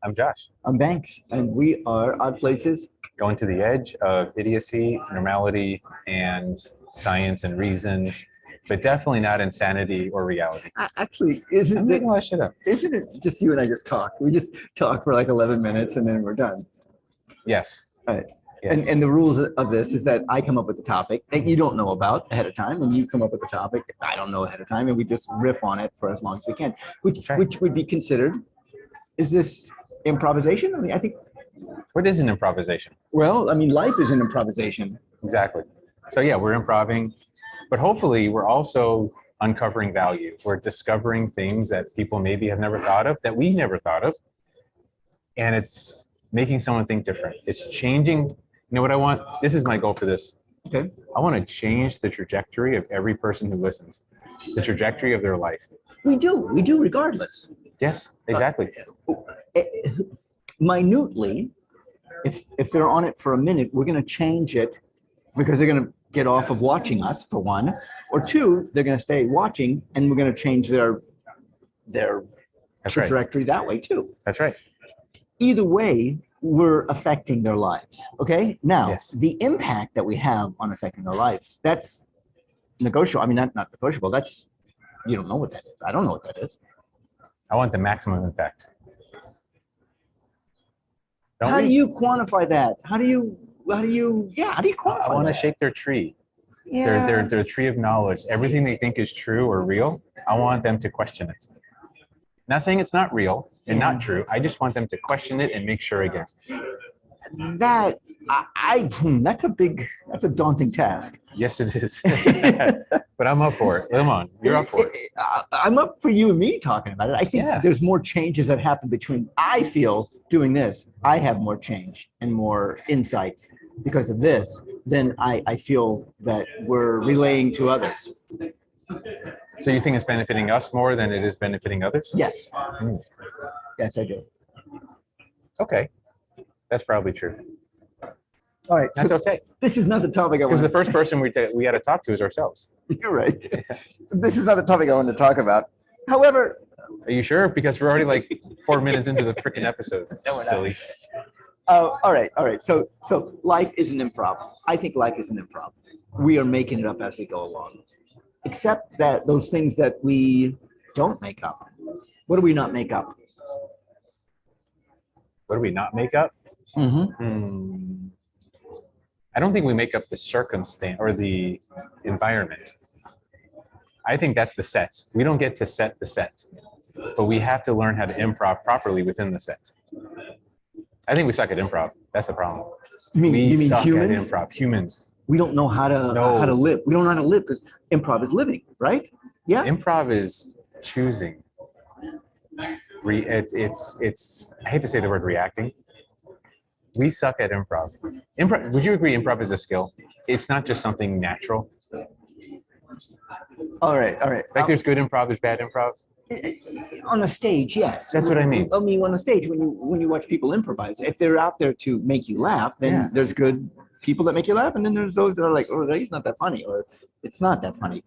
I'm Josh, I'm Banks, and we are Odd Places. going to the edge of idiocy, normality, and science and reason, but definitely not insanity or reality. Actually, I'm isn't it, making a lot of shit up. isn't it just you and I just talk? We just talk for like 11 minutes and then we're done. Yes. All right. Yes. And the rules of this is that I come up with the topic that you don't know about ahead of time, and you come up with the topic that I don't know ahead of time, and we just riff on it for as long as we can, which would be considered. Is this improvisation? I mean, I think. What is an improvisation? Well, I mean, life is an improvisation. Exactly. So yeah, we're improving, but hopefully we're also uncovering value. We're discovering things that people maybe have never thought of, that we never thought of, and it's making someone think different. It's changing. You know what I want? This is my goal for this. Okay. I want to change the trajectory of every person who listens, the trajectory of their life. We do regardless. Yes, exactly. Minutely, if they're on it for a minute, we're going to change it because they're going to get off of watching us, for one, or two, they're going to stay watching, and we're going to change their That's right. trajectory that way too. That's right. Either way, we're affecting their lives. Okay. Now, Yes. the impact that we have on affecting their lives, that's negotiable. I mean, not negotiable. That's, you don't know what that is. I don't know what that is. I want the maximum impact. How do you quantify that? How do you quantify I want to that? shake their tree, Yeah. their tree of knowledge. Everything they think is true or real, I want them to question it. Not saying it's not real and not true. I just want them to question it and make sure again. That that's a daunting task. Yes, it is. But I'm up for it. Come on, you're up for it. I'm up for you and me talking about it. I think Yeah. there's more changes that happen between. I feel doing this, I have more change and more insights because of this than I feel that we're relaying to others. So you think it's benefiting us more than it is benefiting others? Yes. Mm. Yes, I do. Okay, that's probably true. All right. That's So okay. this is not the topic I Because want. the first person we had to talk to is ourselves. You're right. This is not the topic I wanted to talk about. However, Are you sure? Because we're already like 4 minutes into the freaking episode. No, we're not. Silly. all right. So life is an improv. I think life is an improv. We are making it up as we go along. Except that those things that we don't make up. What do we not make up? What do we not make up? Mm-hmm. I don't think we make up the circumstance or the environment. I think that's the set. We don't get to set the set, but we have to learn how to improv properly within the set. I think we suck at improv. That's the problem. You mean suck humans? at improv. Humans. We don't know how to live. We don't know how to live because improv is living, right? Yeah. Improv is choosing. It's. I hate to say the word reacting. We suck at improv. Would you agree improv is a skill? It's not just something natural. All right. Like there's good improv, there's bad improv. On a stage, yes. That's what I mean. I mean, on a stage, when you watch people improvise, if they're out there to make you laugh, then Yeah. there's good people that make you laugh, and then there's those that are like, oh, he's not that funny, or it's not that funny.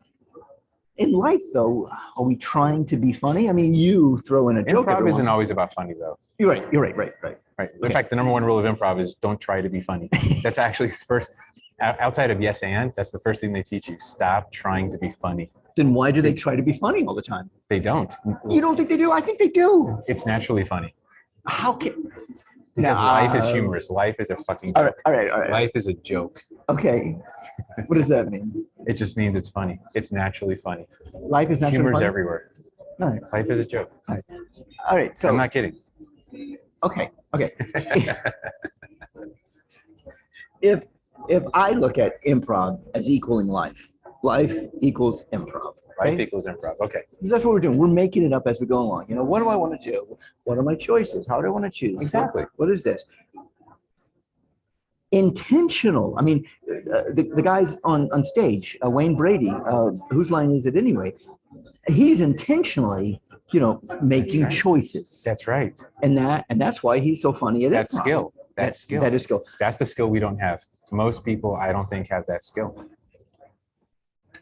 In life, though, are we trying to be funny? I mean, you throw in a joke. Improv isn't always about funny, though. You're right. Right. In Okay. fact, the number one rule of improv is don't try to be funny. That's actually the first, outside of yes and, that's the first thing they teach you. Stop trying to be funny. Then why do they try to be funny all the time? They don't. You don't think they do? I think they do. It's naturally funny. How can? Because Nah. life is humorous. Life is a fucking joke. All right. Life is a joke. Okay. What does that mean? It just means it's funny. It's naturally funny. Life is not Humor's funny? everywhere. All right. Life is a joke. All right. So I'm not kidding. Okay. If I look at improv as equaling life equals improv. Life Okay? equals improv. Okay. Because that's what we're doing. We're making it up as we go along. You know, what do I want to do? What are my choices? How do I want to choose? Exactly. What is this? Intentional. I mean, the guys on stage, Wayne Brady, whose line is it anyway? He's intentionally, making choices. That's right. And that's why he's so funny at it. That's skill. That's skill. That is skill. That's the skill we don't have. Most people, I don't think, have that skill.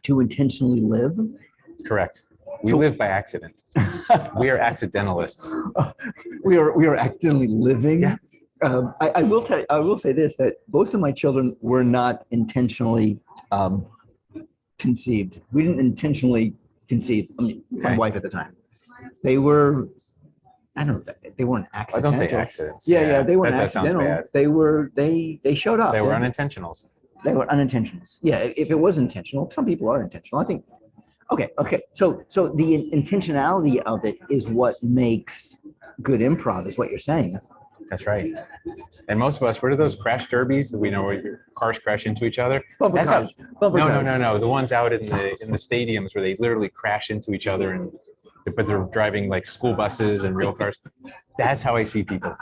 To intentionally live. Correct. We So- live by accident. We are accidentalists. We are accidentally living. Yeah. I will say this, that both of my children were not intentionally conceived. We didn't intentionally conceive. I mean, my Okay. wife at the time. They were, I don't know, they weren't I accidental. don't say accidents. Yeah, they weren't that sounds accidental. bad. They showed up. They were unintentionals. They were unintentionals. Yeah, if it was intentional, some people are intentional. I think. Okay. So the intentionality of it is what makes good improv, is what you're saying. That's right. And most of us, what are those crash derbies that we know where your cars crash into each other? Bumper That's cars. Bumper No, cars. no. The ones out in the stadiums where they literally crash into each other, and but they're driving like school buses and real cars. That's how I see people.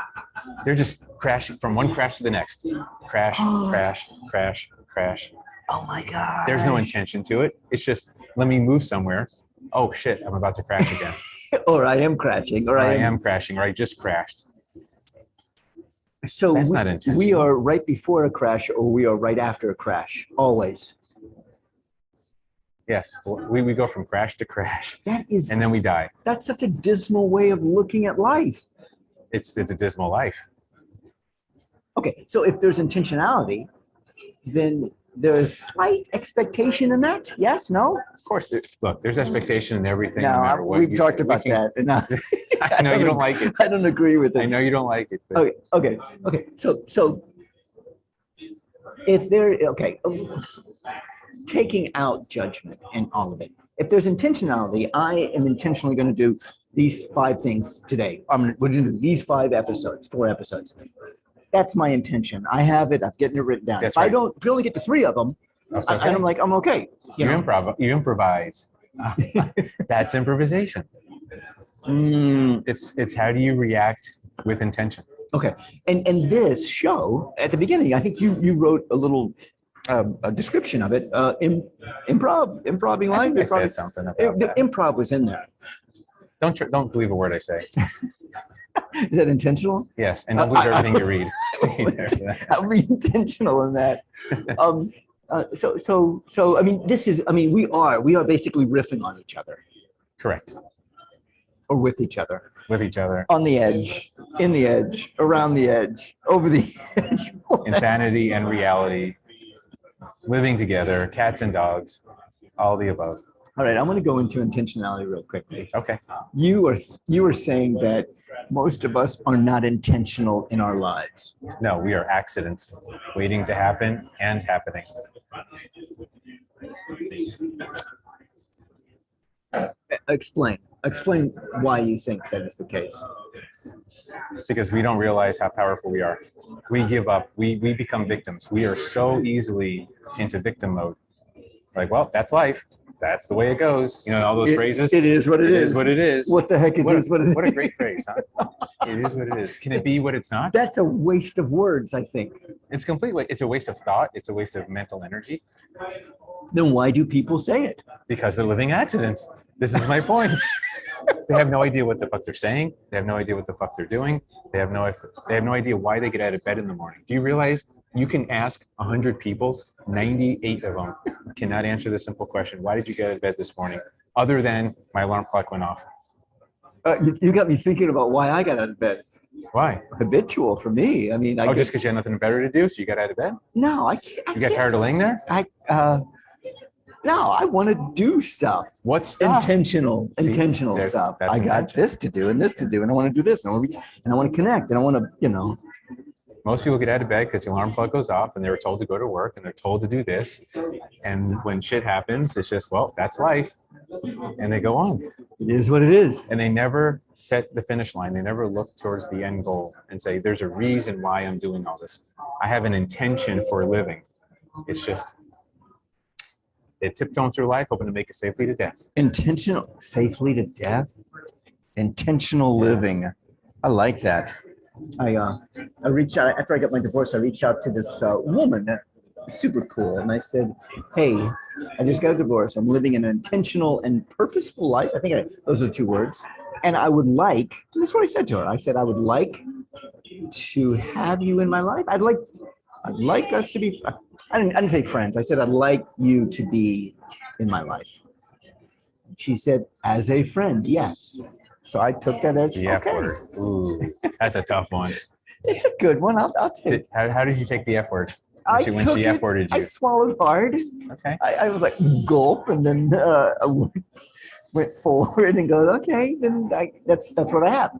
They're just crashing from one crash to the next. Crash, crash, crash, crash. Oh my God. There's no intention to it. It's just, let me move somewhere. Oh shit, I'm about to crash again. Or I am crashing. Or I am crashing, or I just crashed. So That's we, not intentional. we are right before a crash, or we are right after a crash. Always. Yes, we go from crash to crash, That is. and then we die. That's such a dismal way of looking at life. It's a dismal life. Okay, so if there's intentionality, then there's slight expectation in that. Yes, no? Of course, look, there's expectation in everything. No No, matter what we've you talked say. about that. And I know you don't like it. I don't agree with I it. know you don't like it. But Okay. So if there, taking out judgment and all of it, if there's intentionality, I am intentionally going to do these 5 things today. We're going to do these 4 episodes. That's my intention. I have it. I've gotten it written down. That's If right. if you only get to 3 of them, That's okay. I'm like, I'm okay. You improvise. That's improvisation. It's how do you react with intention? Okay. And this show at the beginning, I think you wrote a little a description of it. Improving I life. think I said something about The that. improv was in there. Don't believe a word I say. Is that intentional? Yes, and don't believe everything you read. I'll be intentional in that. So I mean, we are basically riffing on each other Correct. or with each other, With each other. on the edge, in the edge, around the edge, over the edge. Insanity and reality. Living together, cats and dogs, all the above. All right, I'm going to go into intentionality real quickly. Okay. You are saying that most of us are not intentional in our lives. No, we are accidents waiting to happen and happening. Explain why you think that is the case. Because we don't realize how powerful we are. We give up. We become victims. We are so easily into victim mode. Like, well, that's life. That's the way it goes. You know, all those phrases. It is what it is. What it is. What the heck is this? What What a great phrase, huh? It is what it is. Can it be what it's not? That's a waste of words, I think. It's completely. It's a waste of thought. It's a waste of mental energy. Then why do people say it? Because they're living accidents. This is my point. They have no idea what the fuck they're saying. They have no idea what the fuck they're doing. They have no idea why they get out of bed in the morning. Do you realize you can ask 100 people, 98 of them cannot answer the simple question, why did you get out of bed this morning? Other than my alarm clock went off. You got me thinking about why I got out of bed. Why? Habitual for me. I mean, Just because you had nothing better to do, so you got out of bed? No, I can't. You got tired of laying there? No, I want to do stuff. What stuff? Intentional there's- stuff. that's I got intention. this to do and this to do, and I want to do this, and I want to connect, and I want to, Most people get out of bed because the alarm clock goes off and they were told to go to work and they're told to do this. And when shit happens, it's just, well, that's life. And they go on. It is what it is. And they never set the finish line. They never look towards the end goal and say, there's a reason why I'm doing all this. I have an intention for living. It's just, they tiptoeing through life, hoping to make it safely to death. Intentional, safely to death. Intentional living. I like that. I reached out after I got my divorce. I reached out to this woman, super cool, and I said, "Hey, I just got a divorce. I'm living an intentional and purposeful life. I think those are 2 words. And I would like. This is what I said to her. I said I would like to have you in my life. I'd like us to be. I didn't say friends. I said I'd like you to be in my life." she said, as a friend, yes. So I took that as The F okay. word. Ooh, that's a tough one. It's a good one. I'll take. How did you take the F word? I When took she it. F worded I you. swallowed hard. Okay. I was like gulp, and then I went forward and go, okay, then that's what I have.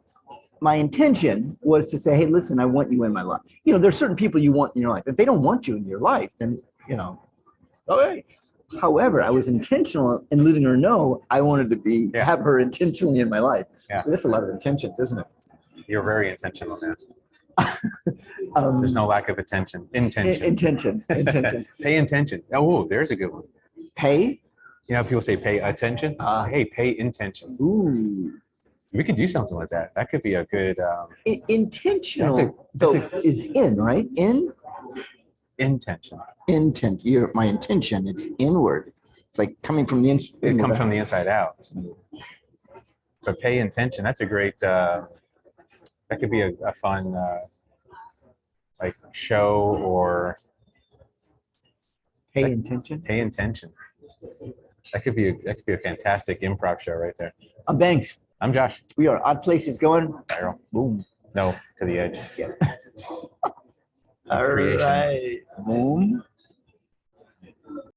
My intention was to say, hey, listen, I want you in my life. You know, there's certain people you want in your life. If they don't want you in your life, then all right. However, I was intentional in letting her know I wanted to have her intentionally in my life. Yeah. That's a lot of intentions, isn't it? You're very intentional, man. There's no lack of intention. Intention. Pay attention. Oh, there's a good one. Pay. You know, people say pay attention. Hey, pay intention. Ooh. We could do something like that. That could be a good. Intentional that's is in, right? Intention. Intent. My intention. It's inward. It's like coming from the inside. It comes from the inside out. But pay attention. That's a great. That could be a fun like show or pay attention. Pay attention. That could be a fantastic improv show right there. I'm Banks. I'm Josh. We are Odd Places Going Viral. Boom. No, to the edge. All right. Boom.